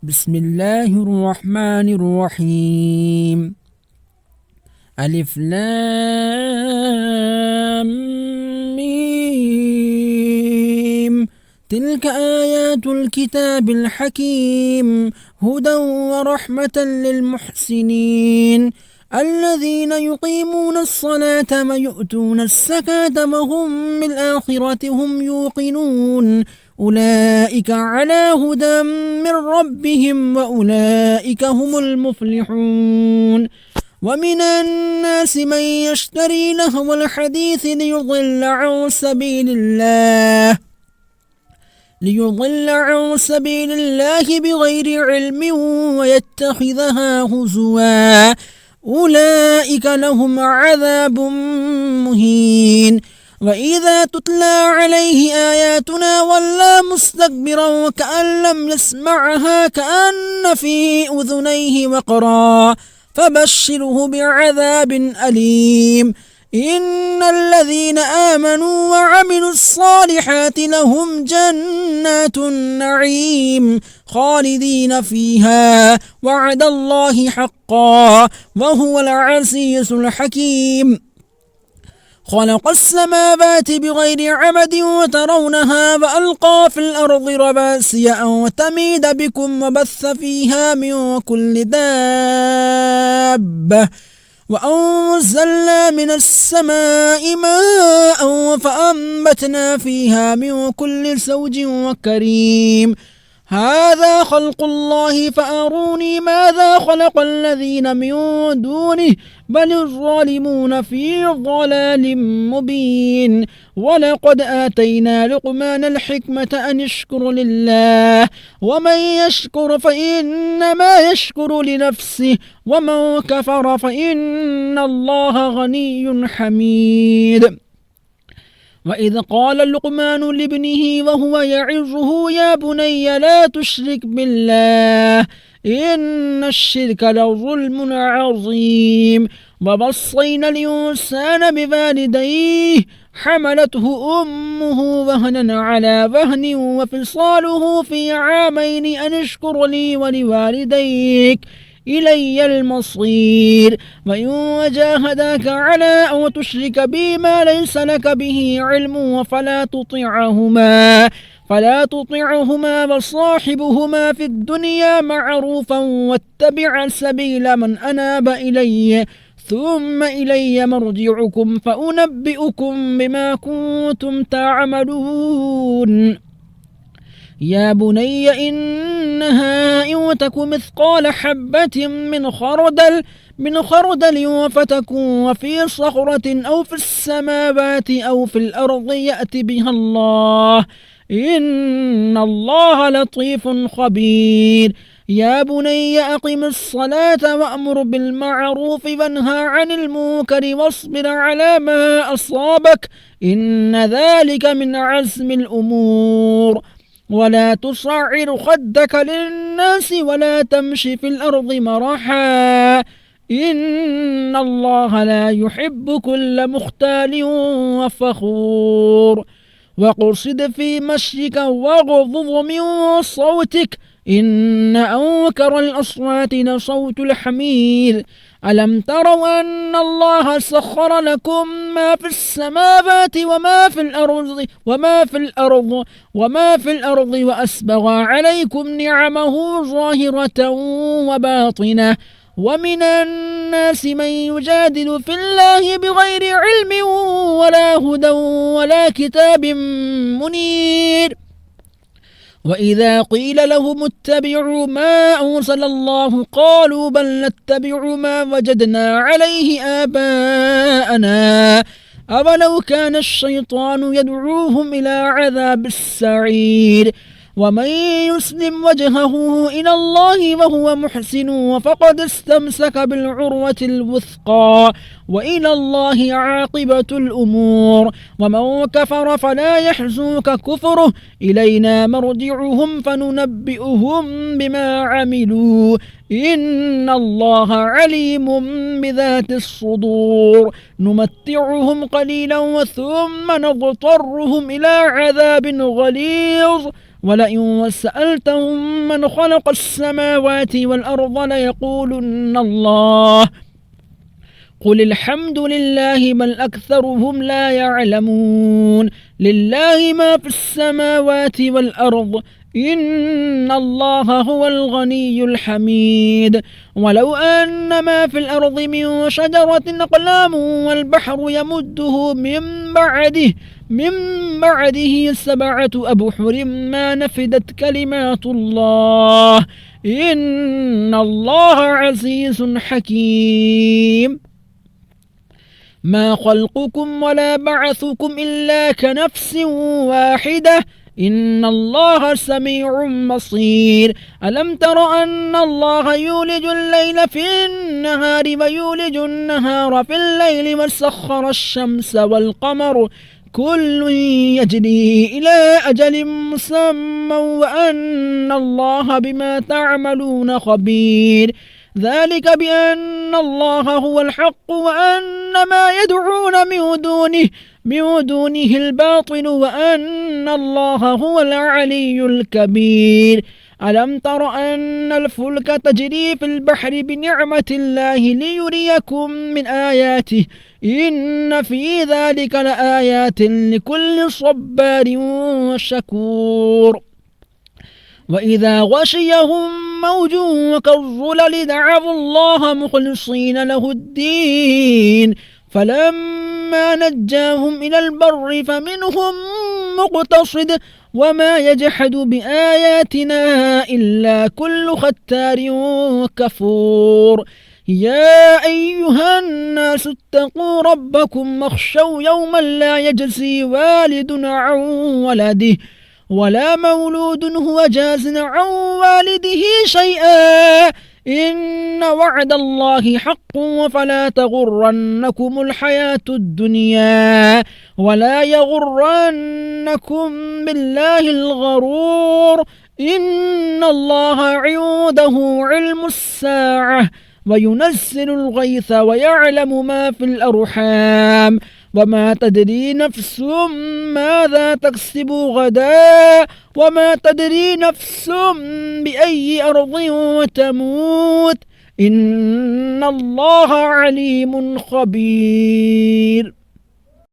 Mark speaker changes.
Speaker 1: بسم الله الرحمن الرحيم. ألف لام ميم. تلك آيات الكتاب الحكيم هدى ورحمة للمحسنين الذين يقيمون الصلاة ويؤتون الزكاة وهم بالآخرة هم يوقنون أولئك على هدى من ربهم وأولئك هم المفلحون. ومن الناس من يشتري لهو الحديث ليضل عن سبيل الله بغير علم ويتخذها هزوا أولئك لهم عذاب مهين. وإذا تتلى عليه آياتنا ولى مستكبرا وكأن لم يسمعها كأن في أذنيه وقرا فبشره بعذاب أليم. إن الذين آمنوا وعملوا الصالحات لهم جنات النعيم خالدين فيها وعد الله حقا وهو العزيز الحكيم. خلق السماوات بغير عمد وترونها وألقى في الأرض رواسي أن تميد بكم وبث فيها من كل دابة وأنزلنا من السماء ماء فأنبتنا فيها من كل زوج كريم. هذا خلق الله فأروني ماذا خلق الذين من دونه بل الظالمون في ضلال مبين. ولقد آتينا لقمان الحكمة أن يشكر لله ومن يشكر فإنما يشكر لنفسه ومن كفر فإن الله غني حميد. وإذ قال لقمان لابنه وهو يعظه يا بني لا تشرك بالله إن الشرك لظلم عظيم. ووصينا الإنسان بوالديه حملته أمه وهنا على وهن وفصاله في عامين أن اشكر لي ولوالديك إلي المصير. وإن جاهداك على أن تشرك بي ما ليس لك به علم فلا تطعهما وصاحبهما في الدنيا معروفا واتبع سبيل من أناب إلي ثم إلي مرجعكم فأنبئكم بما كنتم تعملون. يا بني إنها إن تك مثقال حبة من خردل فتكون في صخرة أو في السماوات أو في الأرض يأتي بها الله إن الله لطيف خبير. يا بني أقم الصلاة وأمر بالمعروف وانهى عن المنكر واصبر على ما أصابك إن ذلك من عزم الأمور. ولا تصعر خدك للناس ولا تمشي في الأرض مرحا إن الله لا يحب كل مختال وفخور. وقصد في مشيك واغضض من صوتك إن أنكر الأصوات لصوت الحمير. ألم تروا أن الله سخر لكم ما في السماوات وما في الأرض وأسبغ عليكم نعمه ظاهرة وباطنة. ومن الناس من يجادل في الله بغير علم ولا هدى ولا كتاب منير. وإذا قيل لهم اتبعوا ما أنزل الله قالوا بل نتبع ما وجدنا عليه آباءنا أولو كان الشيطان يدعوهم إلى عذاب السعير. ومن يسلم وجهه إلى الله وهو محسن فقد استمسك بالعروة الوثقى وإلى الله عاقبة الأمور. ومن كفر فلا يحزنك كفره إلينا مرجعهم فننبئهم بما عملوا إن الله عليم بذات الصدور. نمتعهم قليلا وثم نضطرهم إلى عذاب غليظ ولئن سألتهم من خلق السماوات والأرض ليقولن الله قل الحمد لله بل أكثرهم لا يعلمون لله ما في السماوات والأرض إن الله هو الغني الحميد ولو أن ما في الأرض من شجرة أقلام والبحر يمده من بعده 7 أبحر ما نفدت كلمات الله إن الله عزيز حكيم ما خلقكم ولا بعثكم إلا كنفس واحدة إن الله سميع بصير ألم تر أن الله يولج الليل في النهار ويولج النهار في الليل وسخر الشمس والقمر كل يجري إلى أجل مسمى وأن الله بما تعملون خبير ذلك بأن الله هو الحق وأن ما يدعون من دونه الباطل وأن الله هو العلي الكبير ألم تر أن الفلك تجري في البحر بنعمة الله ليريكم من آياته إن في ذلك لآيات لكل صبار شكور وإذا غشيهم موج كالظلل دعوا الله مخلصين له الدين فلما نجاهم إلى البر فمنهم مقتصد وما يجحد بآياتنا إلا كل ختار كفور يا أيها الناس اتقوا ربكم واخشوا يوما لا يجزي والد عن ولده ولا مولود هو جاز عن والده شيئا إن وعد الله حق فلا تغرنكم الحياة الدنيا ولا يغرنكم بالله الغرور إن الله عنده علم الساعة وينزل الغيث ويعلم ما في الأرحام وما تدري نفس ماذا تكسب غدا وما تدري نفس بأي أرض تموت إن الله عليم خبير